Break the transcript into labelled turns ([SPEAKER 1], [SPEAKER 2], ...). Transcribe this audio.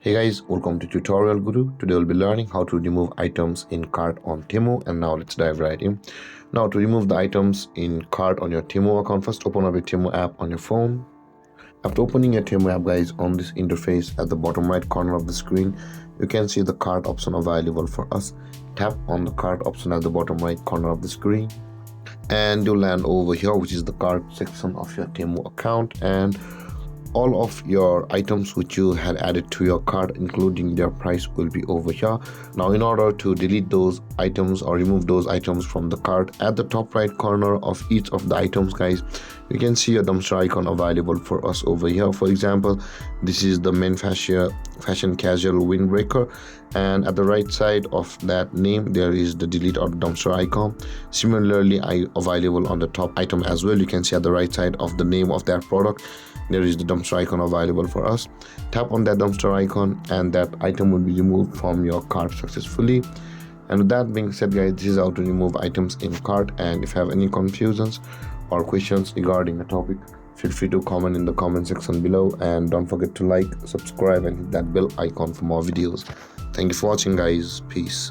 [SPEAKER 1] Hey guys, welcome to Tutorial Guru. Today we'll be learning how to remove items in cart on Temu, and now let's dive right in. Now to remove the items in cart on your Temu account, first open up your Temu app on your phone. After opening your Temu app, guys, on this interface at the bottom right corner of the screen, you can see the cart option available for us. Tap on the cart option at the bottom right corner of the screen and you'll land over here, which is the cart section of your Temu account, and all of your items which you had added to your cart, including their price, will be over here. Now in order to delete those items or remove those items from the cart, at the top right corner of each of the items, guys, you can see a dumpster icon available for us over here. For example, this is the men fashion casual windbreaker, and at the right side of that name there is the delete or dumpster icon. Similarly, available on the top item as well. You can see at the right side of the name of that product there is the dumpster icon available for us. Tap on that dumpster icon and that item will be removed from your cart successfully. And with that being said, guys, this is how to remove items in cart. And if you have any confusions or questions regarding the topic, feel free to comment in the comment section below, and don't forget to like, subscribe and hit that bell icon for more videos. Thank you for watching, guys. Peace.